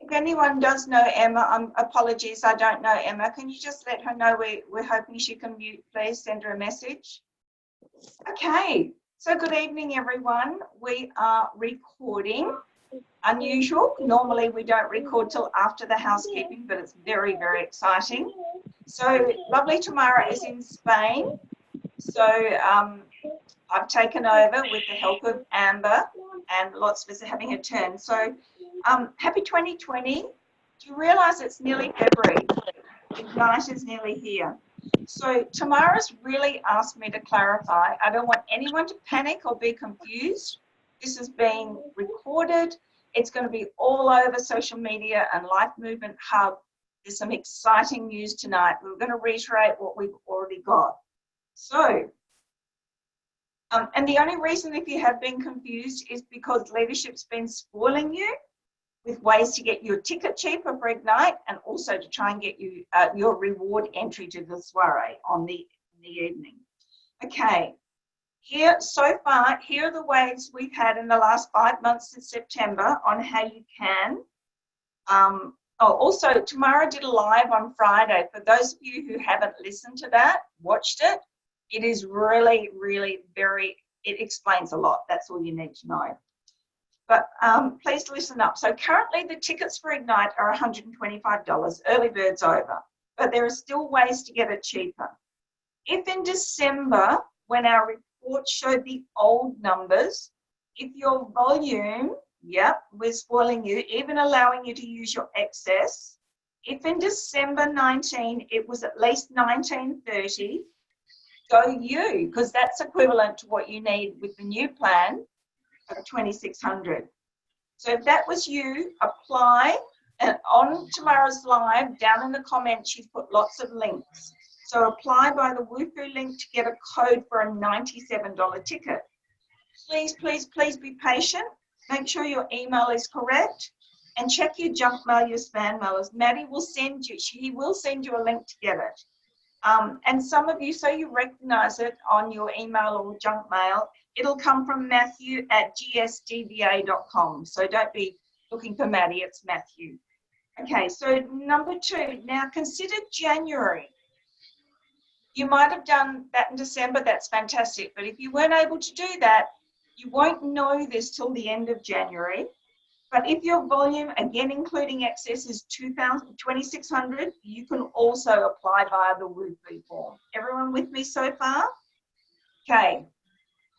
If anyone does know Emma, apologies, I don't know Emma. Can you just let her know we're hoping she can mute, please? Send her a message. Okay, so good evening, everyone. We are recording. Unusual. Normally we don't record till after the housekeeping, but it's very, very exciting. So lovely Tamara is in Spain. So I've taken over with the help of Amber, and lots of us are having a turn. So happy 2020. Do you realise it's nearly February? Ignite is nearly here. So Tamara's really asked me to clarify. I don't want anyone to panic or be confused. This is being recorded. It's going to be all over social media and Life Movement Hub. There's some exciting news tonight. We're going to reiterate what we've already got. So, and the only reason if you have been confused is because leadership's been spoiling you with ways to get your ticket cheaper for Ignite and also to try and get you your reward entry to the soiree on the evening. Okay, here so far, here are the ways we've had in the last 5 months since September on how you can. Also, Tamara did a live on Friday. For those of you who haven't listened to that, watched it, it is really, really it explains a lot. That's all you need to know. But please listen up. So currently the tickets for Ignite are $125. Early bird's over, but there are still ways to get it cheaper. If in December, when our report showed the old numbers, if your volume, we're spoiling you, even allowing you to use your excess, if in December 19 it was at least 1930, go you, because that's equivalent to what you need with the new plan of 2,600. So if that was you, apply, and on Tamara's live, down in the comments, she's put lots of links. So apply by the Woohoo link to get a code for a $97 ticket. Please, please, please be patient. Make sure your email is correct and check your junk mail, your spam mail. As Maddie will send you, he will send you a link to get it. And some of you, so you recognize it on your email or junk mail, it'll come from Matthew@gsdva.com. So don't be looking for Maddie, it's Matthew. Okay, so number 2, now consider January. You might have done that in December, that's fantastic. But if you weren't able to do that, you won't know this till the end of January. But if your volume, again including excess, is 2,600, you can also apply via the Woohoo form. Everyone with me so far? Okay.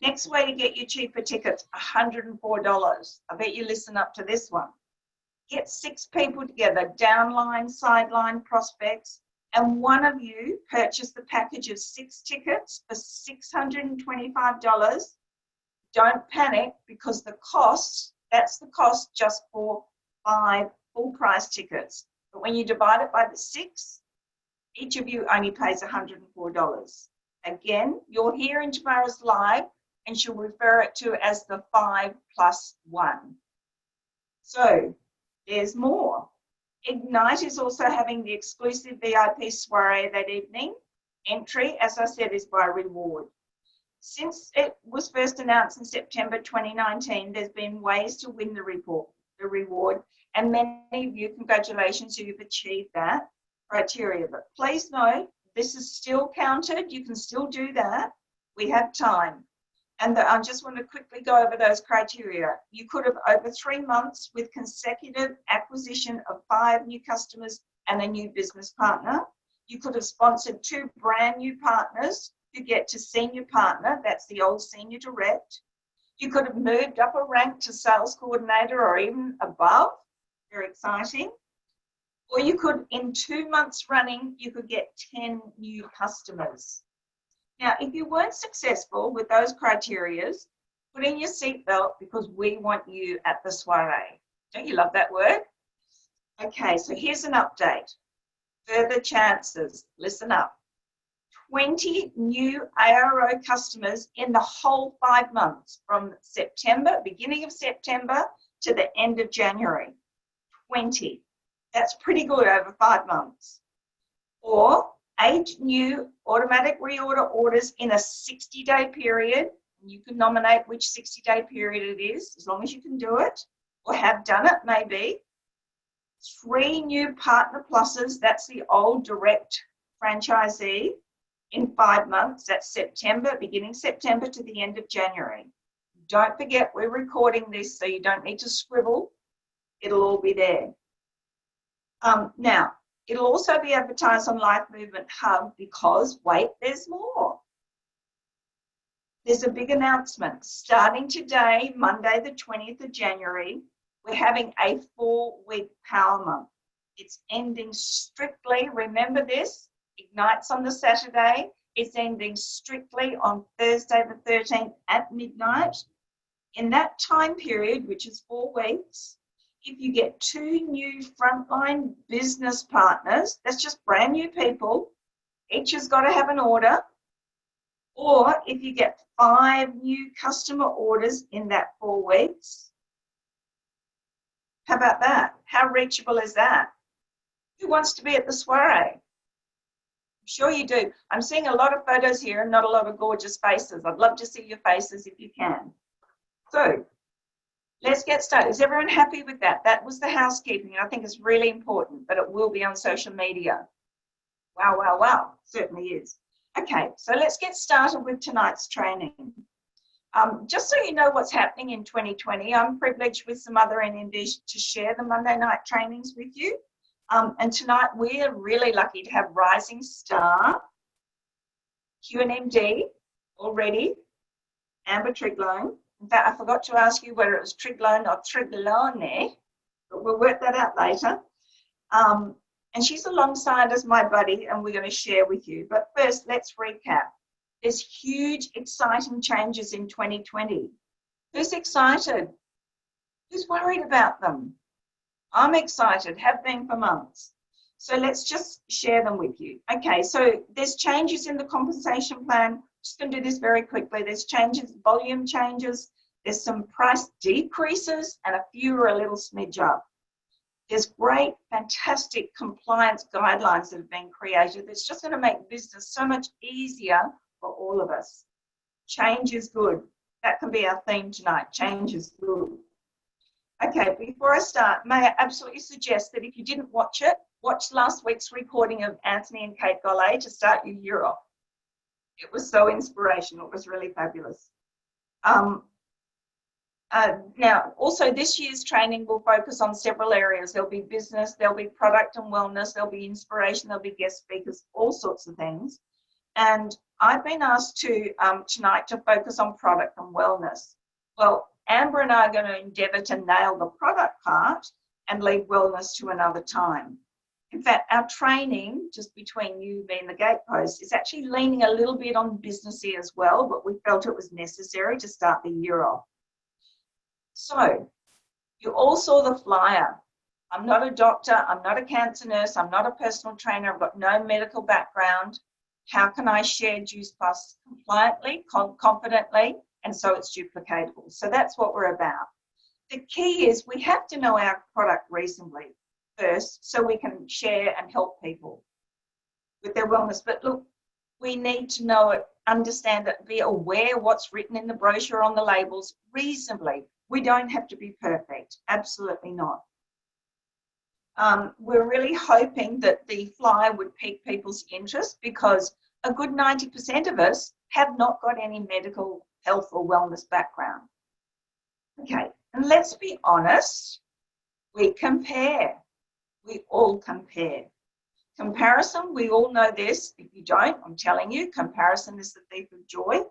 Next way to get your cheaper tickets, $104. I bet you listen up to this one. Get 6 people together, downline, sideline, prospects, and one of you purchase the package of 6 tickets for $625. Don't panic because the cost, that's the cost just for 5 full price tickets. But when you divide it by the 6, each of you only pays $104. Again, you'll hear in tomorrow's live and she'll refer it to as the 5+1. So there's more. Ignite is also having the exclusive VIP soiree that evening. Entry, as I said, is by reward. Since it was first announced in September 2019, there's been ways to win the reward, and many of you, congratulations, you've achieved that criteria. But please know, this is still counted. You can still do that. We have time. And I just want to quickly go over those criteria. You could have over 3 months with consecutive acquisition of 5 new customers and a new business partner. You could have sponsored 2 brand new partners who get to senior partner, that's the old senior direct. You could have moved up a rank to sales coordinator or even above, very exciting. Or you could, in 2 months running, you could get 10 new customers. Now, if you weren't successful with those criteria, put in your seatbelt because we want you at the soiree. Don't you love that word? Okay, so here's an update. Further chances, listen up. 20 new ARO customers in the whole 5 months from September, beginning of September to the end of January. 20. That's pretty good over 5 months. Or 8 new automatic reorder orders in a 60-day period. You can nominate which 60-day period it is, as long as you can do it, or have done it, maybe. 3 new Partner Pluses, that's the old direct franchisee, in 5 months. That's September, beginning September to the end of January. Don't forget, we're recording this, so you don't need to scribble. It'll all be there. Now, it'll also be advertised on Life Movement Hub because, wait, there's more. There's a big announcement. Starting today, Monday the 20th of January, we're having a 4-week Power Month. It's ending strictly, remember this, ignites on the Saturday. It's ending strictly on Thursday the 13th at midnight. In that time period, which is 4 weeks, if you get 2 new frontline business partners, that's just brand new people, each has got to have an order, or if you get 5 new customer orders in that 4 weeks, how about that? How reachable is that? Who wants to be at the soiree? I'm sure you do. I'm seeing a lot of photos here and not a lot of gorgeous faces. I'd love to see your faces if you can. So let's get started. Is everyone happy with that? That was the housekeeping. I think it's really important, but it will be on social media. Wow, wow, wow. Certainly is. Okay, so let's get started with tonight's training. Just so you know what's happening in 2020, I'm privileged with some other NMDs to share the Monday night trainings with you. And tonight we're really lucky to have Rising Star, QNMD already, Amber Triglone. In fact, I forgot to ask you whether it was Triglone or Triglone, but we'll work that out later. And she's alongside as my buddy, and we're going to share with you. But first, let's recap. There's huge, exciting changes in 2020. Who's excited? Who's worried about them? I'm excited, have been for months. So let's just share them with you. Okay, so there's changes in the compensation plan. Just going to do this very quickly. There's changes, volume changes. There's some price decreases, and a few are a little smidge up. There's great, fantastic compliance guidelines that have been created that's just going to make business so much easier for all of us. Change is good. That can be our theme tonight. Change is good. Okay, before I start, may I absolutely suggest that if you didn't watch it, watch last week's recording of Anthony and Kate Gollet to start your year off. It was so inspirational. It was really fabulous. Now, also this year's training will focus on several areas. There'll be business, there'll be product and wellness, there'll be inspiration, there'll be guest speakers, all sorts of things. And I've been asked to tonight to focus on product and wellness. Well, Amber and I are going to endeavour to nail the product part and leave wellness to another time. In fact, our training, just between you, me and the gatepost, is actually leaning a little bit on businessy as well, but we felt it was necessary to start the year off. So, you all saw the flyer. I'm not a doctor, I'm not a cancer nurse, I'm not a personal trainer, I've got no medical background. How can I share Juice Plus compliantly, confidently, and so it's duplicatable? So that's what we're about. The key is we have to know our product reasonably first so we can share and help people with their wellness. But look, we need to know it, understand it, be aware what's written in the brochure on the labels reasonably. We don't have to be perfect, absolutely not. We're really hoping that the flyer would pique people's interest because a good 90% of us have not got any medical health or wellness background. Okay, and let's be honest, we compare. We all compare. Comparison, we all know this. If you don't, I'm telling you, comparison is the thief of joy,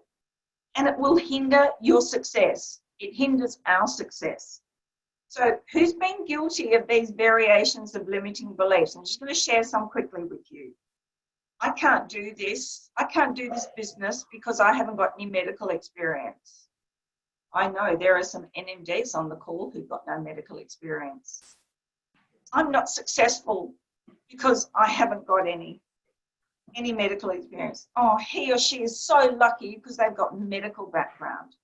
and it will hinder your success. It hinders our success. So who's been guilty of these variations of limiting beliefs? I'm just going to share some quickly with you. I can't do this. I can't do this business because I haven't got any medical experience. I know there are some NMDs on the call who've got no medical experience. I'm not successful because I haven't got any medical experience. Oh, he or she is so lucky because they've got medical background.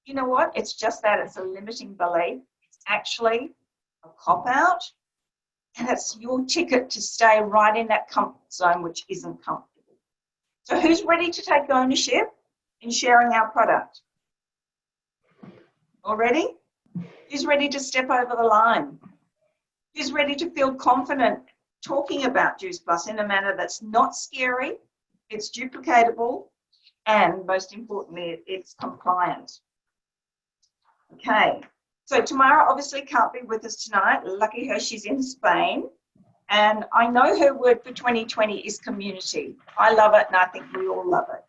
You know what? It's just that it's a limiting belief. It's actually a cop-out, and it's your ticket to stay right in that comfort zone, which isn't comfortable. So who's ready to take ownership in sharing our product? All ready? Who's ready to step over the line? Who's ready to feel confident talking about Juice Plus in a manner that's not scary, it's duplicatable, and most importantly, it's compliant. Okay, so Tamara obviously can't be with us tonight. Lucky her, she's in Spain. And I know her word for 2020 is community. I love it, and I think we all love it.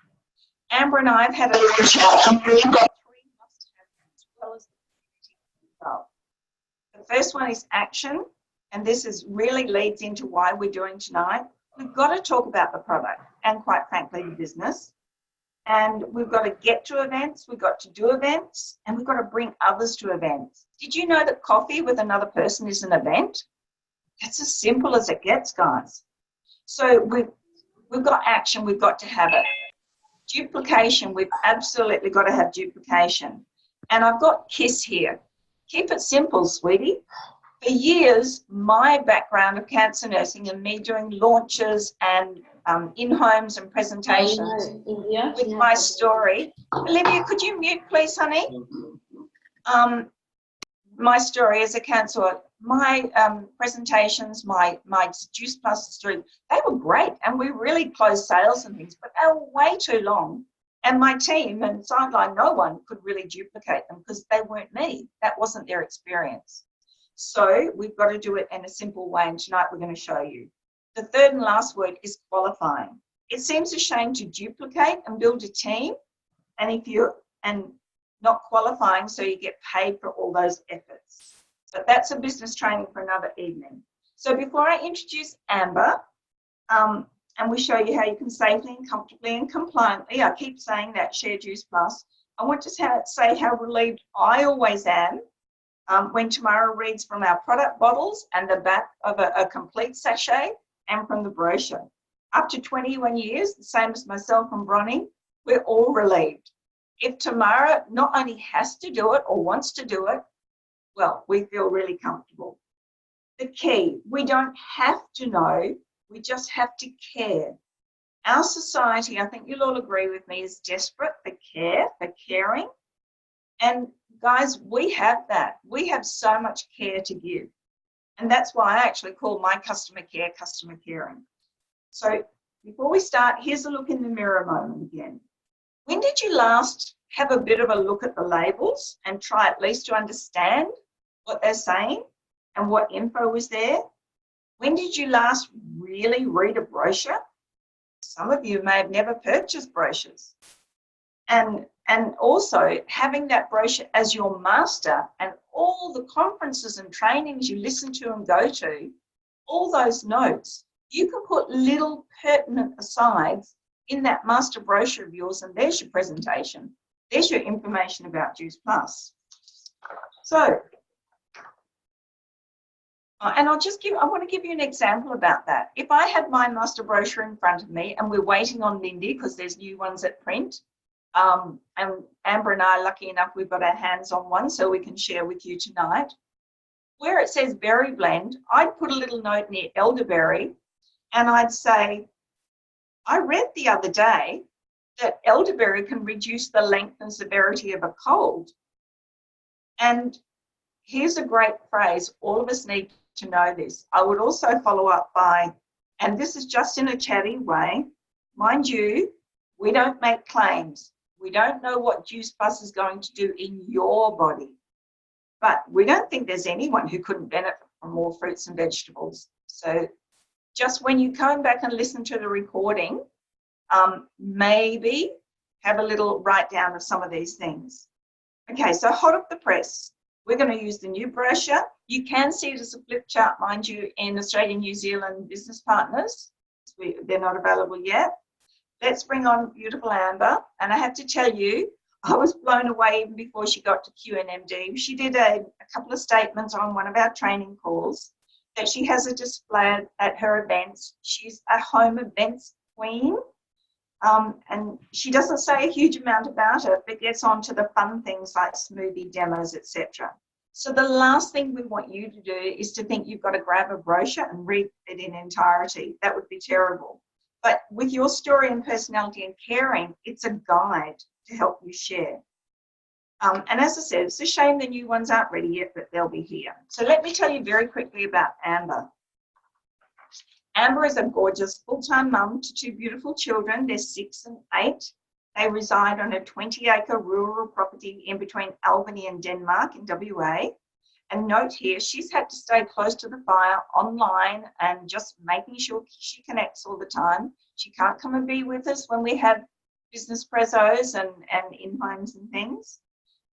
Amber and I have had a little chat, and we've got 3 must-haves as well as the community result. The first one is action, and this is really leads into why we're doing tonight. We've got to talk about the product and, quite frankly, the business. And we've got to get to events, we've got to do events, and we've got to bring others to events. Did you know that coffee with another person is an event? It's as simple as it gets, guys. So we've got action, we've got to have it. Duplication, we've absolutely got to have duplication. And I've got KISS here. Keep it simple, sweetie. For years, my background of cancer nursing and me doing launches and in-homes and presentations with my story. Olivia, could you mute, please, honey? My story as a cancer, my presentations, my Juice Plus story, they were great, and we really closed sales and things, but they were way too long. And my team and Sideline, no one could really duplicate them because they weren't me. That wasn't their experience. So we've got to do it in a simple way, and tonight we're going to show you. The third and last word is qualifying. It seems a shame to duplicate and build a team, and not qualifying so you get paid for all those efforts. But that's a business training for another evening. So before I introduce Amber, and we show you how you can safely and comfortably and compliantly, I keep saying that, share Juice Plus, I want to say how relieved I always am when Tamara reads from our product bottles and the back of a complete sachet and from the brochure. Up to 21 years, the same as myself and Bronnie, we're all relieved. If Tamara not only has to do it or wants to do it, well, we feel really comfortable. The key, we don't have to know, we just have to care. Our society, I think you'll all agree with me, is desperate for care, for caring. And guys, we have that. We have so much care to give. And that's why I actually call my customer care customer caring. So before we start, here's a look in the mirror moment again. When did you last have a bit of a look at the labels and try at least to understand what they're saying and what info was there? When did you last really read a brochure? Some of you may have never purchased brochures. And also having that brochure as your master and all the conferences and trainings you listen to and go to, all those notes, you can put little pertinent asides in that master brochure of yours, and there's your presentation. There's your information about Juice Plus. So, and I want to give you an example about that. If I had my master brochure in front of me and we're waiting on Lindy because there's new ones at print, and Amber and I are lucky enough we've got our hands on one so we can share with you tonight. Where it says berry blend, I'd put a little note near elderberry and I'd say, I read the other day that elderberry can reduce the length and severity of a cold. And here's a great phrase, all of us need to know this. I would also follow up by, and this is just in a chatty way, mind you, we don't make claims. We don't know what Juice Plus is going to do in your body, but we don't think there's anyone who couldn't benefit from more fruits and vegetables. So just when you come back and listen to the recording, maybe have a little write down of some of these things. Okay, so hot off the press, we're going to use the new brochure. You can see it as a flip chart, mind you, in Australia, New Zealand business partners. They're not available yet. Let's bring on beautiful Amber. And I have to tell you, I was blown away even before she got to QNMD. She did a couple of statements on one of our training calls that she has a display at her events. She's a home events queen. And she doesn't say a huge amount about it, but gets on to the fun things like smoothie demos, etc. So the last thing we want you to do is to think you've got to grab a brochure and read it in entirety. That would be terrible. But with your story and personality and caring, it's a guide to help you share. And as I said, it's a shame the new ones aren't ready yet, but they'll be here. So let me tell you very quickly about Amber. Amber is a gorgeous full-time mum to two beautiful children. They're 6 and 8. They reside on a 20-acre rural property in between Albany and Denmark in WA. And note here, she's had to stay close to the fire online and just making sure she connects all the time. She can't come and be with us when we have business prezos and in-homes and things.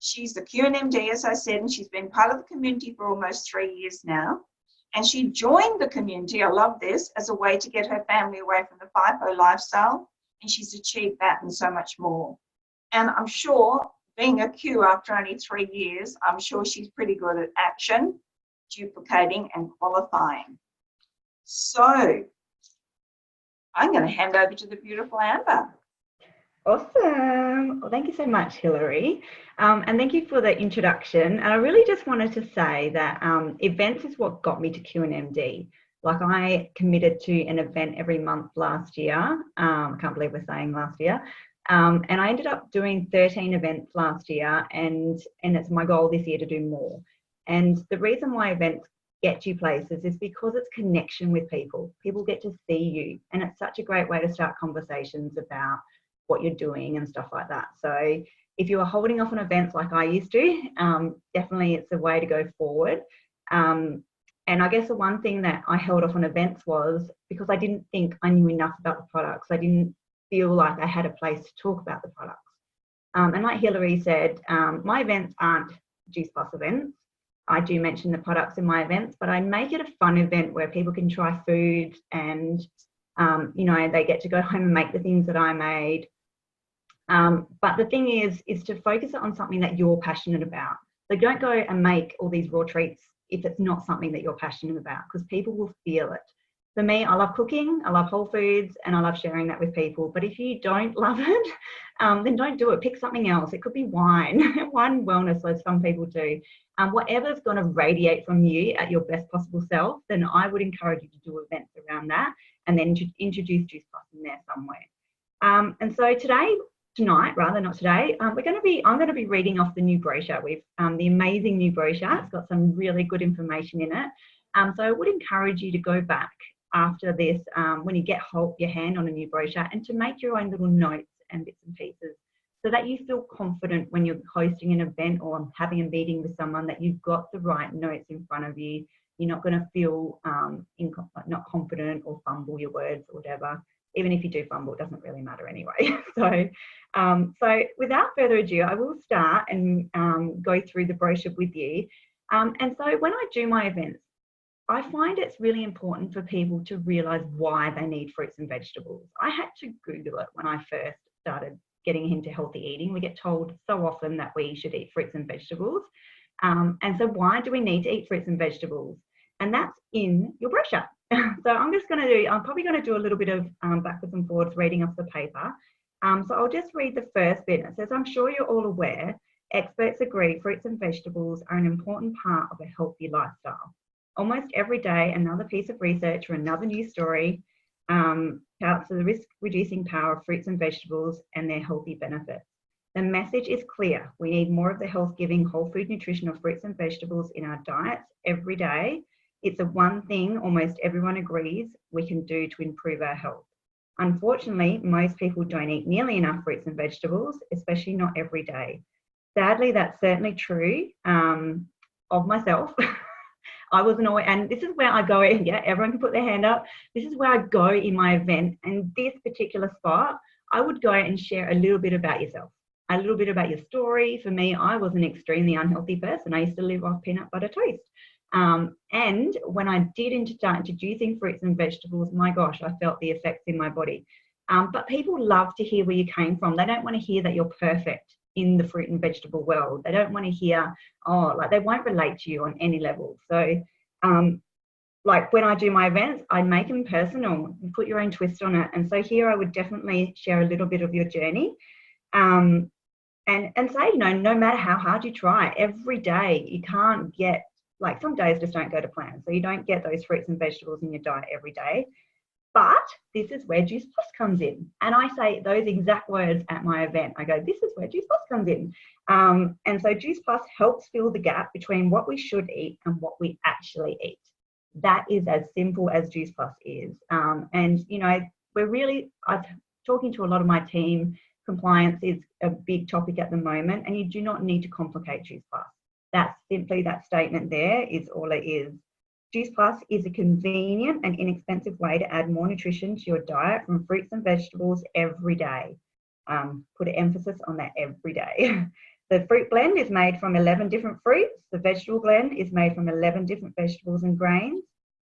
She's a QNMD, as I said, and she's been part of the community for almost 3 years now. And she joined the community, I love this, as a way to get her family away from the FIFO lifestyle. And she's achieved that and so much more. And I'm sure, being a Q after only 3 years, I'm sure she's pretty good at action, duplicating and qualifying. So I'm going to hand over to the beautiful Amber. Awesome. Well, thank you so much, Hilary. And thank you for the introduction. And I really just wanted to say that events is what got me to QNMD. Like, I committed to an event every month last year. I can't believe we're saying last year. And I ended up doing 13 events last year, and it's my goal this year to do more. And the reason why events get you places is because it's connection with people. People get to see you, and it's such a great way to start conversations about what you're doing and stuff like that. So if you are holding off on events like I used to, definitely it's a way to go forward. And I guess the one thing that I held off on events was because I didn't think I knew enough about the products. I didn't feel like I had a place to talk about the products. And like Hilary said, my events aren't Juice Plus events. I do mention the products in my events, but I make it a fun event where people can try food and, you know, they get to go home and make the things that I made. But the thing is to focus it on something that you're passionate about. So don't go and make all these raw treats if it's not something that you're passionate about, because people will feel it. For me, I love cooking, I love whole foods, and I love sharing that with people. But if you don't love it, then don't do it. Pick something else. It could be wine, wine wellness, like some people do. Whatever's going to radiate from you at your best possible self, then I would encourage you to do events around that, and then introduce Juice Plus in there somewhere. And so tonight, I'm going to be reading off the new brochure with the amazing new brochure. It's got some really good information in it. So I would encourage you to go back after this when you get your hand on a new brochure, and to make your own little notes and bits and pieces, so that you feel confident when you're hosting an event or having a meeting with someone that you've got the right notes in front of you. You're not going to feel not confident or fumble your words or whatever. Even if you do fumble, it doesn't really matter anyway. So without further ado, I will start and go through the brochure with you. And so when I do my events, I find it's really important for people to realise why they need fruits and vegetables. I had to Google it when I first started getting into healthy eating. We get told so often that we should eat fruits and vegetables. And so why do we need to eat fruits and vegetables? And that's in your brochure. So I'm probably going to do a little bit of backwards and forwards reading off the paper. So I'll just read the first bit. It says, I'm sure you're all aware, experts agree fruits and vegetables are an important part of a healthy lifestyle. Almost every day, another piece of research or another news story touts the risk-reducing power of fruits and vegetables and their healthy benefits. The message is clear. We need more of the health-giving whole food nutrition of fruits and vegetables in our diets every day. It's the one thing almost everyone agrees we can do to improve our health. Unfortunately, most people don't eat nearly enough fruits and vegetables, especially not every day. Sadly, that's certainly true of myself. I wasn't always, and this is where I go in, yeah, everyone can put their hand up. This is where I go in my event, and this particular spot, I would go and share a little bit about yourself, a little bit about your story. For me, I was an extremely unhealthy person. I used to live off peanut butter toast. And when I did start introducing fruits and vegetables, my gosh, I felt the effects in my body. But people love to hear where you came from. They don't want to hear that you're perfect in the fruit and vegetable world. They don't want to hear, they won't relate to you on any level. So like when I do my events, I make them personal, you put your own twist on it. And so here I would definitely share a little bit of your journey and say, no matter how hard you try, every day you can't get, like some days just don't go to plan. So you don't get those fruits and vegetables in your diet every day. But this is where Juice Plus comes in. And I say those exact words at my event. I go, this is where Juice Plus comes in. And so Juice Plus helps fill the gap between what we should eat and what we actually eat. That is as simple as Juice Plus is. And, you know, I'm talking to a lot of my team. Compliance is a big topic at the moment, and you do not need to complicate Juice Plus. That's simply that statement there is all it is. Juice Plus is a convenient and inexpensive way to add more nutrition to your diet from fruits and vegetables every day. Put an emphasis on that every day. The fruit blend is made from 11 different fruits. The vegetable blend is made from 11 different vegetables and grains.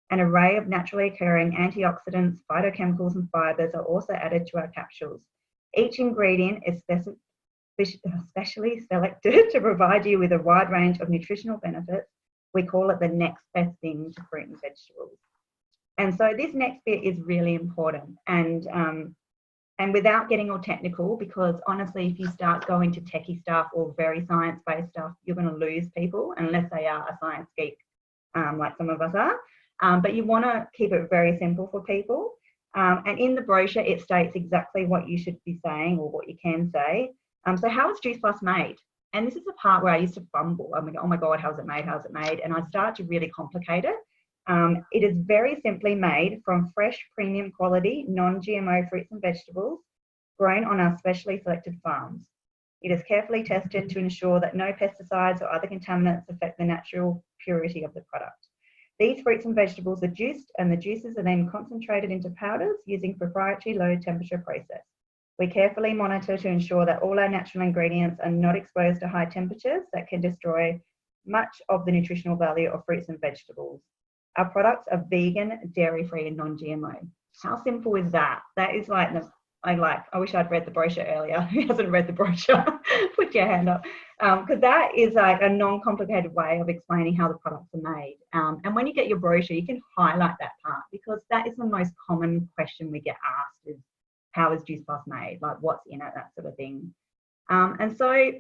An array of naturally occurring antioxidants, phytochemicals, and fibers are also added to our capsules. Each ingredient is specially selected to provide you with a wide range of nutritional benefits. We call it the next best thing to fruit and vegetables. And so this next bit is really important. And without getting all technical, because honestly, if you start going to techie stuff or very science-based stuff, you're going to lose people unless they are a science geek, like some of us are. But you want to keep it very simple for people. And in the brochure, it states exactly what you should be saying or what you can say. So how is Juice Plus made? And this is the part where I used to fumble. I'm like, oh my God, how's it made? How's it made? And I start to really complicate it. It is very simply made from fresh, premium quality, non-GMO fruits and vegetables grown on our specially selected farms. It is carefully tested to ensure that no pesticides or other contaminants affect the natural purity of the product. These fruits and vegetables are juiced, and the juices are then concentrated into powders using proprietary low temperature process. We carefully monitor to ensure that all our natural ingredients are not exposed to high temperatures that can destroy much of the nutritional value of fruits and vegetables. Our products are vegan, dairy-free, and non-GMO. How simple is that? That is like, I wish I'd read the brochure earlier. Who hasn't read the brochure? Put your hand up. Because that is like a non-complicated way of explaining how the products are made. And when you get your brochure, you can highlight that part, because that is the most common question we get asked is, how is Juice Plus made? Like, what's in it, that sort of thing. And so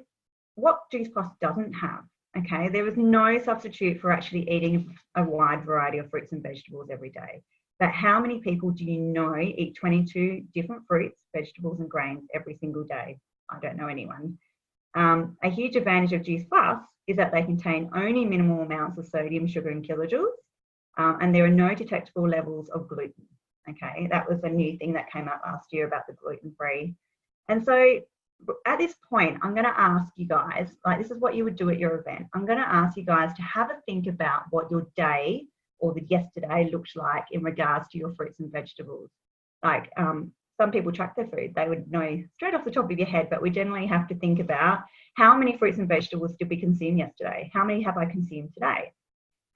what Juice Plus doesn't have, okay, there is no substitute for actually eating a wide variety of fruits and vegetables every day. But how many people do you know eat 22 different fruits, vegetables, and grains every single day? I don't know anyone. A huge advantage of Juice Plus is that they contain only minimal amounts of sodium, sugar, and kilojoules, and there are no detectable levels of gluten. Okay, that was a new thing that came out last year about the gluten-free. And so at this point, I'm going to ask you guys, like, this is what you would do at your event. I'm going to ask you guys to have a think about what your day or the yesterday looked like in regards to your fruits and vegetables. Like, some people track their food. They would know straight off the top of your head, but we generally have to think about how many fruits and vegetables did we consume yesterday? How many have I consumed today?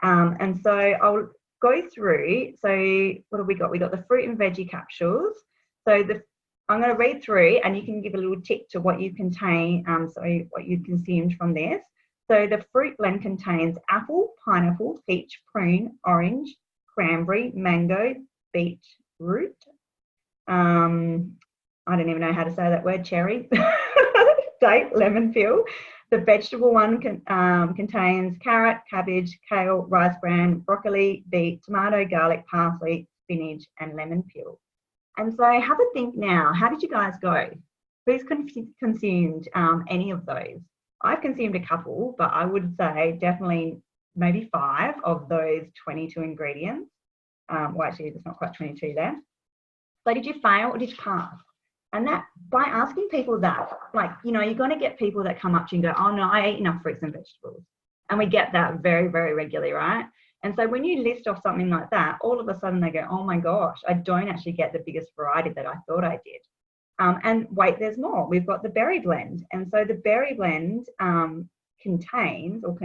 And so I'll go through. So what have we got? We got the fruit and veggie capsules. So I'm going to read through, and you can give a little tick to what you contain, so what you consumed from this. So the fruit blend contains apple, pineapple, peach, prune, orange, cranberry, mango, beetroot. I don't even know how to say that word, cherry, date, lemon peel. The vegetable one contains carrot, cabbage, kale, rice bran, broccoli, beet, tomato, garlic, parsley, spinach, and lemon peel. And so have a think now. How did you guys go? Who's consumed any of those? I've consumed a couple, but I would say definitely maybe 5 of those 22 ingredients. Well, actually, there's not quite 22 there. So did you fail or did you pass? And that, by asking people that, like, you know, you're going to get people that come up to you and go, oh no, I eat enough fruits and vegetables. And we get that very, very regularly, right? And so when you list off something like that, all of a sudden they go, oh my gosh, I don't actually get the biggest variety that I thought I did. And wait, there's more. We've got the berry blend. And so the berry blend contains, or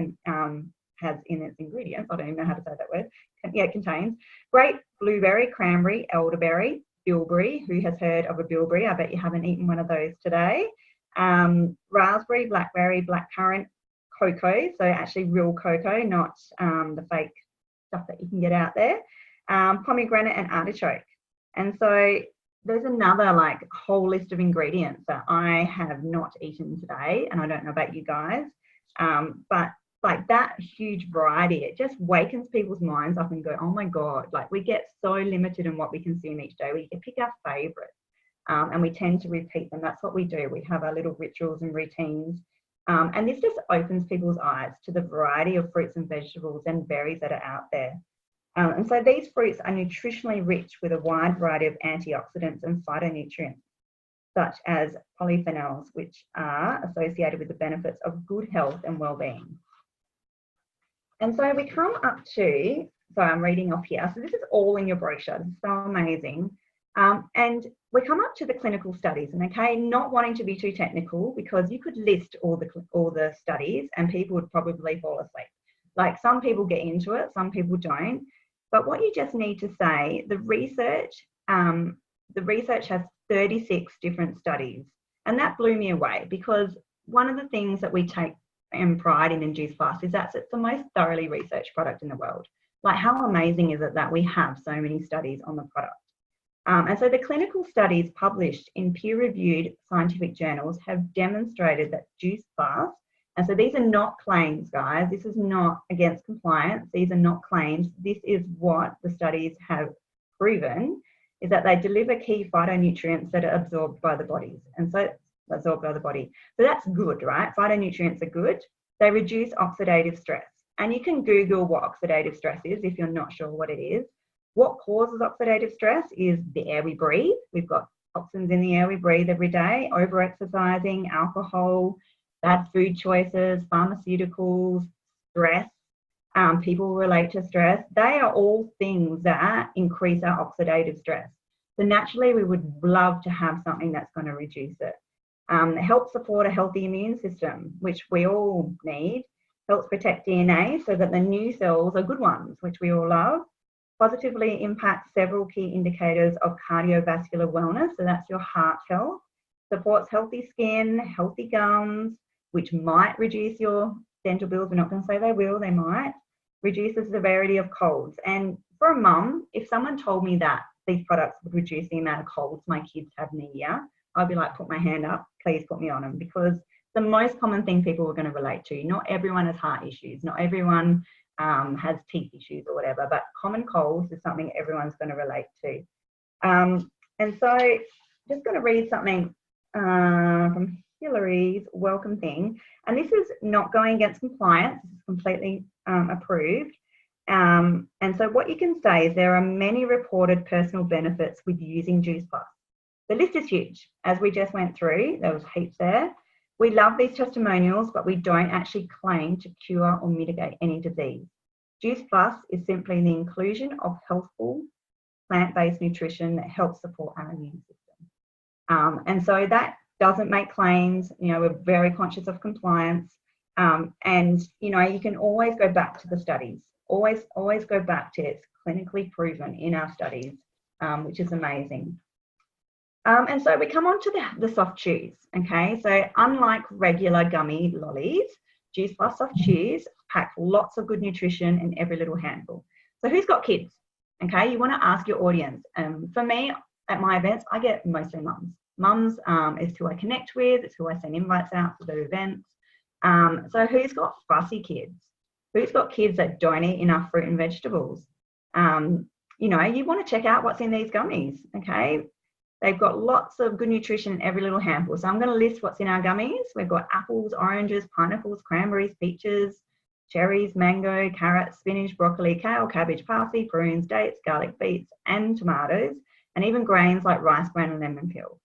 has in its ingredients, I don't even know how to say that word, it contains grape, blueberry, cranberry, elderberry, bilberry. Who has heard of a bilberry? I bet you haven't eaten one of those today. Raspberry, blackberry, blackcurrant, cocoa, so actually real cocoa, not the fake stuff that you can get out there, pomegranate and artichoke. And so there's another like whole list of ingredients that I have not eaten today, and I don't know about you guys, but like that huge variety, it just wakens people's minds up and go, oh my God, like we get so limited in what we consume each day. We can pick our favorites and we tend to repeat them. That's what we do. We have our little rituals and routines. And this just opens people's eyes to the variety of fruits and vegetables and berries that are out there. And so these fruits are nutritionally rich with a wide variety of antioxidants and phytonutrients, such as polyphenols, which are associated with the benefits of good health and well-being. And so we come up to, so I'm reading off here. So this is all in your brochure. This is so amazing. And we come up to the clinical studies, and okay, not wanting to be too technical, because you could list all the studies and people would probably fall asleep. Like some people get into it, some people don't. But what you just need to say, the research has 36 different studies, and that blew me away, because one of the things that we take pride in Juice Plus is that it's the most thoroughly researched product in the world. Like, how amazing is it that we have so many studies on the product? And so the clinical studies published in peer-reviewed scientific journals have demonstrated that Juice Plus, and so these are not claims, guys. This is not against compliance. These are not claims. This is what the studies have proven, is that they deliver key phytonutrients that are absorbed by the bodies. And so absorbed by the body. So that's good, right? Phytonutrients are good. They reduce oxidative stress. And you can Google what oxidative stress is if you're not sure what it is. What causes oxidative stress is the air we breathe. We've got toxins in the air we breathe every day, over-exercising, alcohol, bad food choices, pharmaceuticals, stress. People relate to stress. They are all things that increase our oxidative stress. So naturally, we would love to have something that's going to reduce it. Help support a healthy immune system, which we all need. Helps protect DNA so that the new cells are good ones, which we all love. Positively impacts several key indicators of cardiovascular wellness, so that's your heart health. Supports healthy skin, healthy gums, which might reduce your dental bills. We're not going to say they will, they might. Reduces the severity of colds. And for a mum, if someone told me that these products would reduce the amount of colds my kids have in a year, I'd be like, put my hand up, please put me on them, because the most common thing people are going to relate to. Not everyone has heart issues, not everyone has teeth issues or whatever, but common colds is something everyone's going to relate to. And so just going to read something from Hilary's welcome thing. And this is not going against compliance, this is completely approved. And so what you can say is there are many reported personal benefits with using Juice Plus. The list is huge, as we just went through. There was heaps there. We love these testimonials, but we don't actually claim to cure or mitigate any disease. Juice Plus is simply the inclusion of healthful plant-based nutrition that helps support our immune system. And so that doesn't make claims. You know, we're very conscious of compliance. And, you know, you can always go back to the studies. Always go back to it's clinically proven in our studies, which is amazing. And so we come on to the soft chews, okay? So unlike regular gummy lollies, Juice Plus soft chews pack lots of good nutrition in every little handful. So who's got kids, okay? You wanna ask your audience. For me, at my events, I get mostly mums. Mums is who I connect with, it's who I send invites out for the events. So who's got fussy kids? Who's got kids that don't eat enough fruit and vegetables? You know, you wanna check out what's in these gummies, okay? They've got lots of good nutrition in every little handful. So I'm going to list what's in our gummies. We've got apples, oranges, pineapples, cranberries, peaches, cherries, mango, carrots, spinach, broccoli, kale, cabbage, parsley, prunes, dates, garlic, beets, and tomatoes, and even grains like rice bran and lemon peel.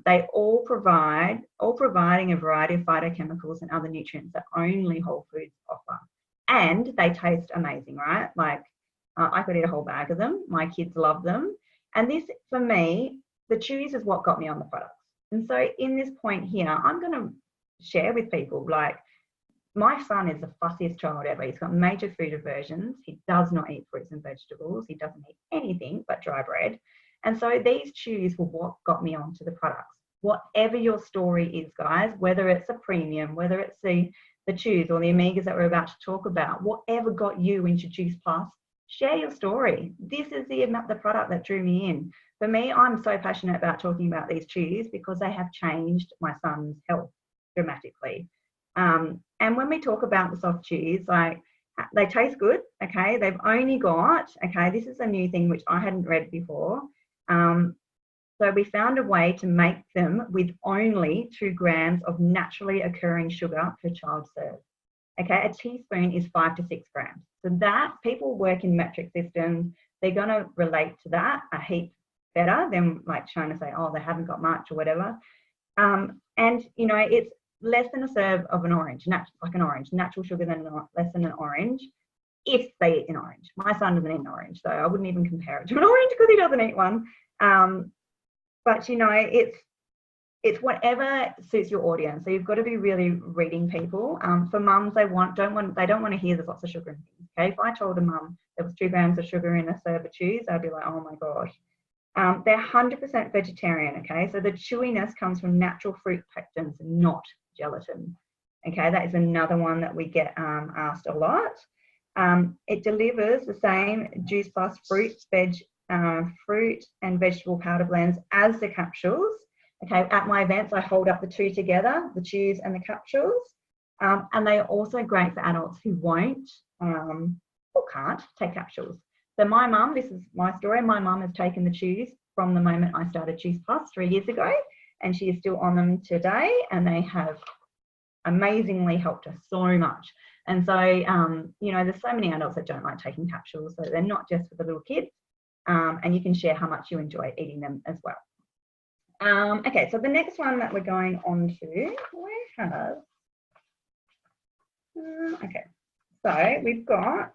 They all providing a variety of phytochemicals and other nutrients that only whole foods offer. And they taste amazing, right? Like I could eat a whole bag of them. My kids love them. And this, for me, the chews is what got me on the products. And so in this point here, I'm going to share with people, like, my son is the fussiest child ever. He's got major food aversions. He does not eat fruits and vegetables. He doesn't eat anything but dry bread. And so these chews were what got me onto the products. Whatever your story is, guys, whether it's a premium, whether it's the chews or the omegas that we're about to talk about, whatever got you into Juice Plus, share your story. This is the product that drew me in. For me, I'm so passionate about talking about these chews because they have changed my son's health dramatically. And when we talk about the soft chews, like they taste good, okay? They've only got, okay, this is a new thing which I hadn't read before. So we found a way to make them with only 2 grams of naturally occurring sugar per child served. Okay, a teaspoon is 5 to 6 grams. So that, people work in metric systems, they're going to relate to that a heap better than like trying to say, oh, they haven't got much or whatever. And, you know, it's less than a serve of an orange, like an orange, natural sugar less than an orange, if they eat an orange. My son doesn't eat an orange, so I wouldn't even compare it to an orange because he doesn't eat one. But, you know, it's whatever suits your audience. So you've got to be really reading people. For mums, they don't want to hear there's lots of sugar in things. Okay, if I told a mum there was 2 grams of sugar in a serve of chews, I'd be like, oh my gosh. They're 100% vegetarian. Okay, so the chewiness comes from natural fruit pectins, not gelatin. Okay, that is another one that we get asked a lot. It delivers the same Juice Plus fruit and vegetable powder blends as the capsules. Okay, at my events, I hold up the 2 together, the chews and the capsules. And they are also great for adults who won't or can't take capsules. So my mum, this is my story, my mum has taken the chews from the moment I started Juice Plus 3 years ago, and she is still on them today, and they have amazingly helped her so much. And so, you know, there's so many adults that don't like taking capsules, so they're not just for the little kids, and you can share how much you enjoy eating them as well. Okay, so the next one that we're going on to, okay, so we've got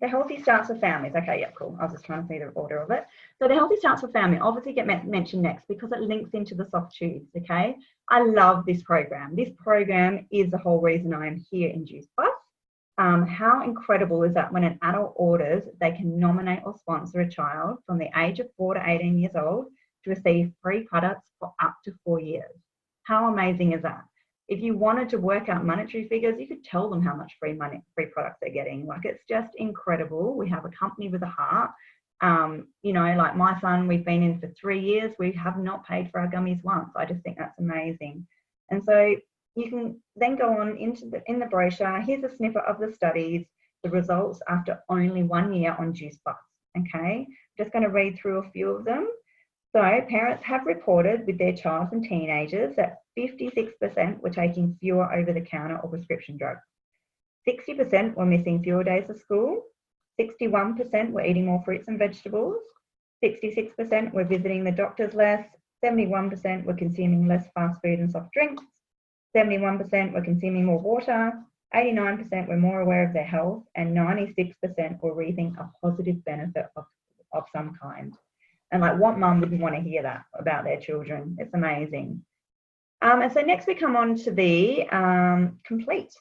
the healthy starts for families. Okay, yeah, cool. I was just trying to see the order of it. So the healthy starts for family obviously get mentioned next because it links into the soft chews, okay? I love this program. This program is the whole reason I am here in Juice Plus. How incredible is that when an adult orders, they can nominate or sponsor a child from the age of 4 to 18 years old to receive free products for up to 4 years. How amazing is that? If you wanted to work out monetary figures, you could tell them how much free products they're getting. Like, it's just incredible. We have a company with a heart. You know, like my son, we've been in for 3 years. We have not paid for our gummies once. I just think that's amazing. And so you can then go on in the brochure. Here's a snippet of the studies, the results after only 1 year on Juice Plus. Okay, I'm just going to read through a few of them. So parents have reported with their child and teenagers that 56% were taking fewer over-the-counter or prescription drugs. 60% were missing fewer days of school. 61% were eating more fruits and vegetables. 66% were visiting the doctors less. 71% were consuming less fast food and soft drinks. 71% were consuming more water. 89% were more aware of their health. And 96% were reaping a positive benefit of some kind. And like, what mum wouldn't want to hear that about their children? It's amazing. And so next we come on to the complete.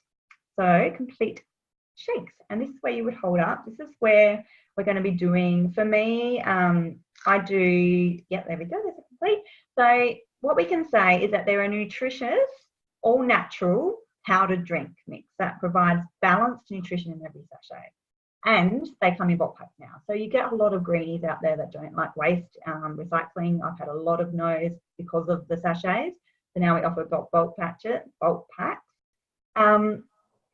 So complete shakes. And this is where you would hold up. This is where we're going to be doing, for me, I do, yep, there we go, there's a complete. So what we can say is that they're a nutritious, all natural, powdered drink mix that provides balanced nutrition in every sachet. And they come in bulk packs now. So you get a lot of greenies out there that don't like waste recycling. I've had a lot of no's because of the sachets. So now we offer bulk packs.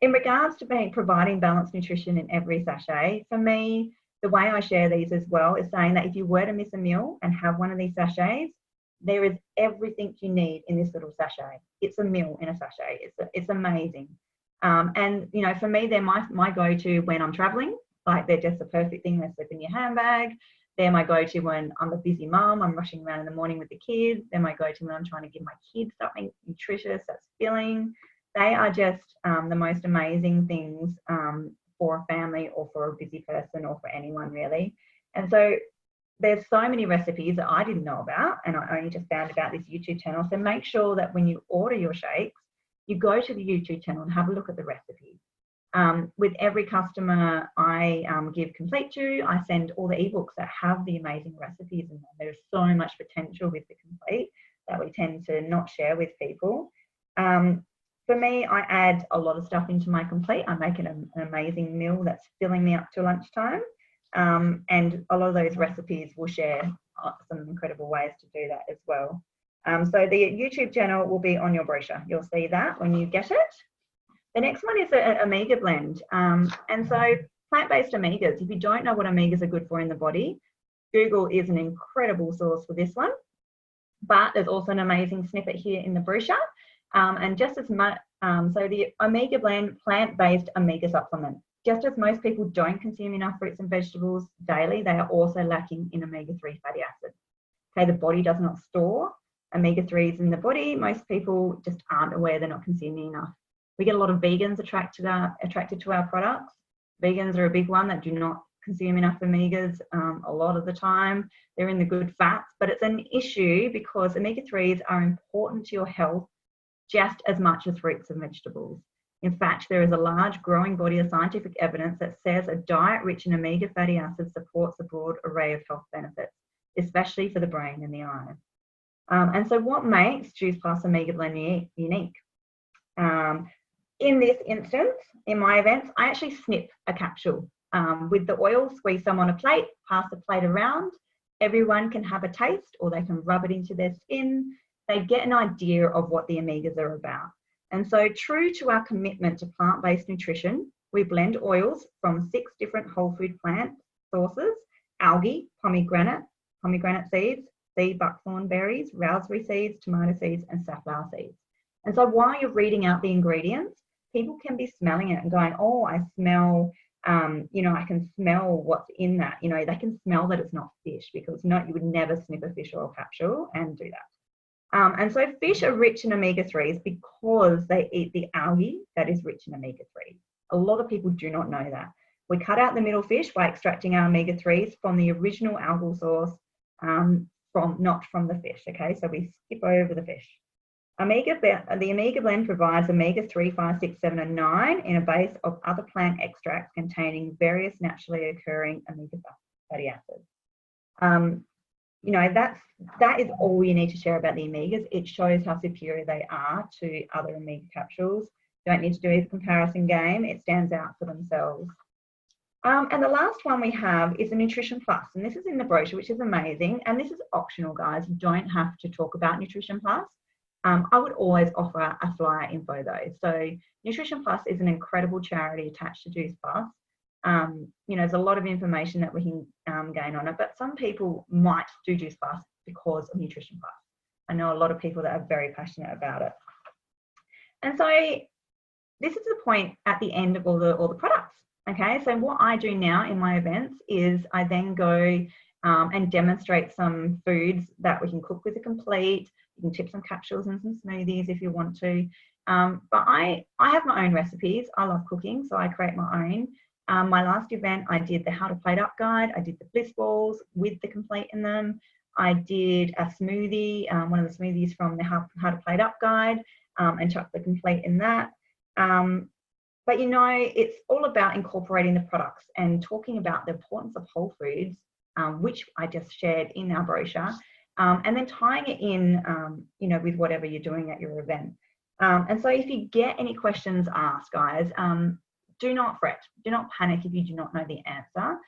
In regards to providing balanced nutrition in every sachet, for me, the way I share these as well is saying that if you were to miss a meal and have one of these sachets, there is everything you need in this little sachet. It's a meal in a sachet. It's amazing. And, you know, for me, they're my go-to when I'm traveling. Like, they're just the perfect thing. They slip in your handbag. They're my go-to when I'm a busy mum. I'm rushing around in the morning with the kids. They're my go-to when I'm trying to give my kids something nutritious that's filling. They are just the most amazing things for a family or for a busy person or for anyone, really. And so there's so many recipes that I didn't know about, and I only just found about this YouTube channel. So make sure that when you order your shakes, you go to the YouTube channel and have a look at the recipes. With every customer I give complete to, I send all the ebooks that have the amazing recipes in them. There's so much potential with the complete that we tend to not share with people. For me, I add a lot of stuff into my complete. I make it an amazing meal that's filling me up to lunchtime. And a lot of those recipes will share some incredible ways to do that as well. So the YouTube channel will be on your brochure. You'll see that when you get it. The next one is an omega blend. And so plant-based omegas, if you don't know what omegas are good for in the body, Google is an incredible source for this one. But there's also an amazing snippet here in the brochure. And just as much, so the omega blend, plant-based omega supplement. Just as most people don't consume enough fruits and vegetables daily, they are also lacking in omega-3 fatty acids. Okay, the body does not store omega-3s in the body. Most people just aren't aware they're not consuming enough. We get a lot of vegans attracted to our products. Vegans are a big one that do not consume enough omegas a lot of the time. They're in the good fats, but it's an issue because omega-3s are important to your health just as much as fruits and vegetables. In fact, there is a large growing body of scientific evidence that says a diet rich in omega fatty acids supports a broad array of health benefits, especially for the brain and the eyes. And so what makes Juice Plus Omega Blend unique? In this instance, in my events, I actually snip a capsule with the oil, squeeze some on a plate, pass the plate around. Everyone can have a taste or they can rub it into their skin. They get an idea of what the omegas are about. And so true to our commitment to plant-based nutrition, we blend oils from 6 different whole food plant sources: algae, pomegranate seeds, sea buckthorn berries, raspberry seeds, tomato seeds, and safflower seeds. And so while you're reading out the ingredients, people can be smelling it and going, oh, I smell, I can smell what's in that. They can smell that it's not fish, because you would never snip a fish oil capsule and do that. And so fish are rich in omega-3s because they eat the algae that is rich in omega-3s. A lot of people do not know that. We cut out the middle fish by extracting our omega-3s from the original algal source, not from the fish, okay? So we skip over the fish. The omega blend provides omega-3, 5, 6, 7, and 9 in a base of other plant extracts containing various naturally occurring omega fatty acids. That is all you need to share about the omegas. It shows how superior they are to other omega capsules. Don't need to do a comparison game. It stands out for themselves. And the last one we have is a Nutrition Plus, and this is in the brochure, which is amazing. And this is optional, guys. You don't have to talk about Nutrition Plus. I would always offer a flyer info though. So Nutrition Plus is an incredible charity attached to Juice Plus. There's a lot of information that we can gain on it, but some people might do Juice Plus because of Nutrition Plus. I know a lot of people that are very passionate about it. And so this is the point at the end of all the products. Okay, so what I do now in my events is I then go and demonstrate some foods that we can cook with a complete. You can tip some capsules and some smoothies if you want to. But I have my own recipes. I love cooking, so I create my own. My last event, I did the How to Plate Up guide. I did the bliss balls with the complete in them. I did a smoothie, one of the smoothies from the How to Plate Up guide, and chucked the complete in that. But it's all about incorporating the products and talking about the importance of whole foods, which I just shared in our brochure, and then tying it in, with whatever you're doing at your event. And so if you get any questions asked, guys, do not fret, do not panic if you do not know the answer.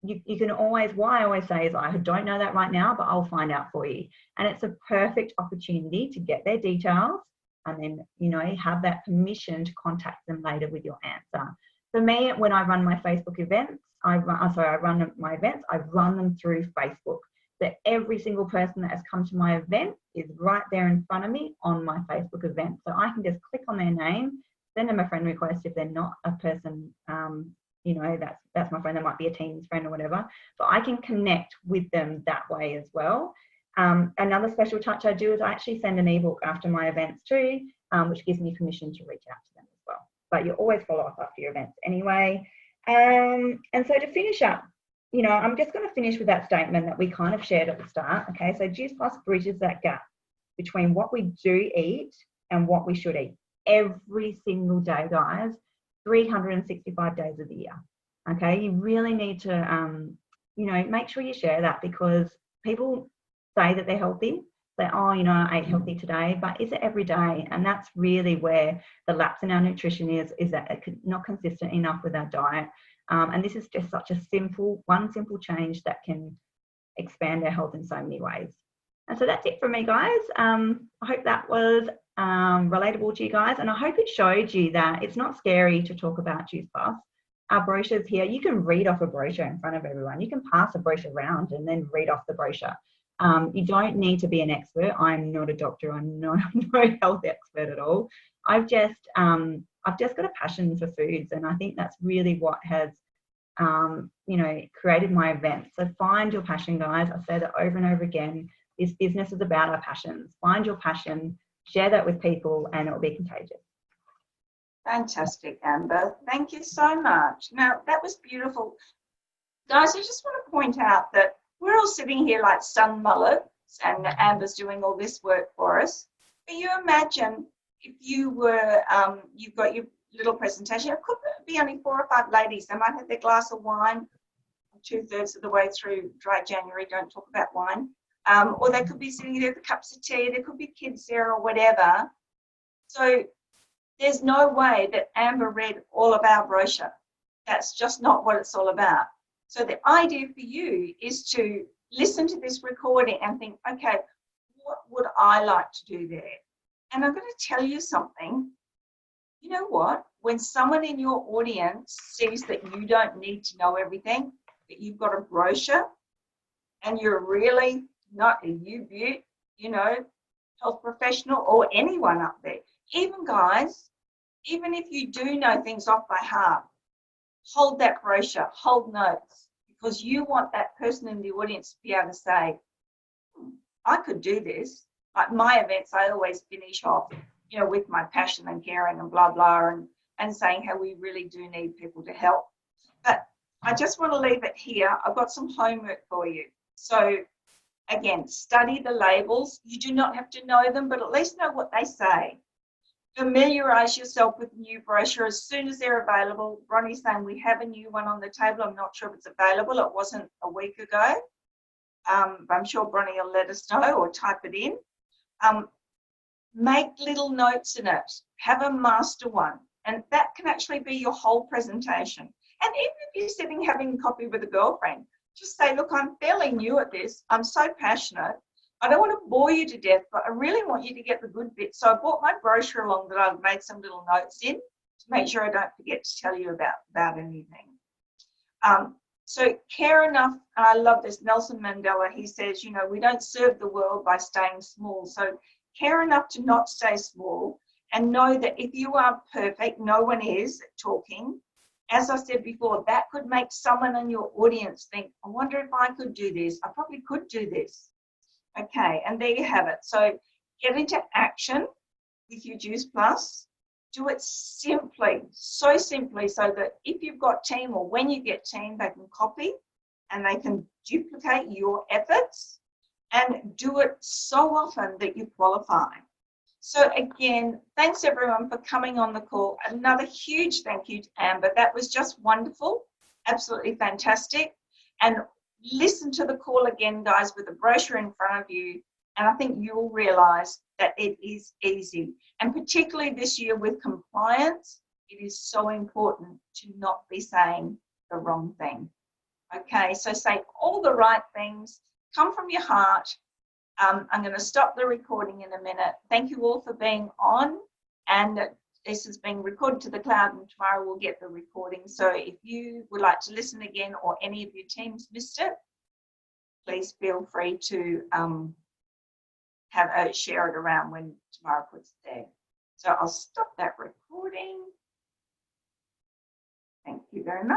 You can always, what I always say is, I don't know that right now, but I'll find out for you. And it's a perfect opportunity to get their details and then, have that permission to contact them later with your answer. For me, when I run my Facebook events, I run my events, I run them through Facebook. So every single person that has come to my event is right there in front of me on my Facebook event. So I can just click on their name, send them a friend request if they're not a person, that's my friend, that might be a Teams friend or whatever, but I can connect with them that way as well. Another special touch I do is I actually send an ebook after my events too, which gives me permission to reach out to them as well. But you always follow up after your events anyway. And so to finish up, I'm just going to finish with that statement that we kind of shared at the start. Okay, so Juice Plus bridges that gap between what we do eat and what we should eat every single day, guys, 365 days of the year. Okay, you really need to, make sure you share that, because people say that they're healthy, say, oh, I ate healthy today, but is it every day? And that's really where the lapse in our nutrition is that it's not consistent enough with our diet. And this is just such a simple change that can expand our health in so many ways. And so that's it from me, guys. I hope that was relatable to you guys, and I hope it showed you that it's not scary to talk about Choose Plus. Our brochures here, you can read off a brochure in front of everyone. You can pass a brochure around and then read off the brochure. You don't need to be an expert. I'm not a doctor. I'm not a health expert at all. I've just got a passion for foods, and I think that's really what has created my event. So find your passion, guys. I say that over and over again. This business is about our passions. Find your passion, share that with people, and it will be contagious. Fantastic, Amber. Thank you so much. Now, that was beautiful. Guys, I just want to point out that we're all sitting here like sun mullets, and Amber's doing all this work for us. But you imagine if you were, you've got your little presentation, it could be only 4 or 5 ladies. They might have their glass of wine 2/3 of the way through dry January, don't talk about wine. Or they could be sitting there with cups of tea, there could be kids there or whatever. So there's no way that Amber read all of our brochure. That's just not what it's all about. So the idea for you is to listen to this recording and think, okay, what would I like to do there? And I'm going to tell you something. You know what? When someone in your audience sees that you don't need to know everything, that you've got a brochure and you're really not a beaut, health professional or anyone up there. Even guys, even if you do know things off by heart, hold that brochure, hold notes, because you want that person in the audience to be able to say, I could do this. Like my events, I always finish off, with my passion and caring and blah, blah, and saying how we really do need people to help. But I just want to leave it here. I've got some homework for you. So again, study the labels. You do not have to know them, but at least know what they say. Familiarise yourself with the new brochure as soon as they're available. Ronnie's saying we have a new one on the table. I'm not sure if it's available. It wasn't a week ago. But I'm sure Bronnie will let us know or type it in. Make little notes in it. Have a master one. And that can actually be your whole presentation. And even if you're sitting having coffee with a girlfriend, just say, look, I'm fairly new at this. I'm so passionate. I don't want to bore you to death, but I really want you to get the good bits. So I brought my brochure along that I've made some little notes in to make sure I don't forget to tell you about anything. So care enough, and I love this, Nelson Mandela, he says, we don't serve the world by staying small. So care enough to not stay small and know that if you are perfect, no one is talking. As I said before, that could make someone in your audience think, I wonder if I could do this. I probably could do this. Okay, and there you have it. So get into action with your Juice Plus. Do it simply, so simply, so that if you've got team or when you get team, they can copy and they can duplicate your efforts and do it so often that you qualify. So again, thanks everyone for coming on the call. Another huge thank you to Amber. That was just wonderful, absolutely fantastic. And listen to the call again, guys, with the brochure in front of you. And I think you'll realise that it is easy. And particularly this year with compliance, it is so important to not be saying the wrong thing. Okay, so say all the right things, come from your heart. I'm going to stop the recording in a minute. Thank you all for being on. And this is being recorded to the cloud, and tomorrow we'll get the recording. So if you would like to listen again or any of your teams missed it, please feel free to share it around when tomorrow puts it there. So I'll stop that recording. Thank you very much.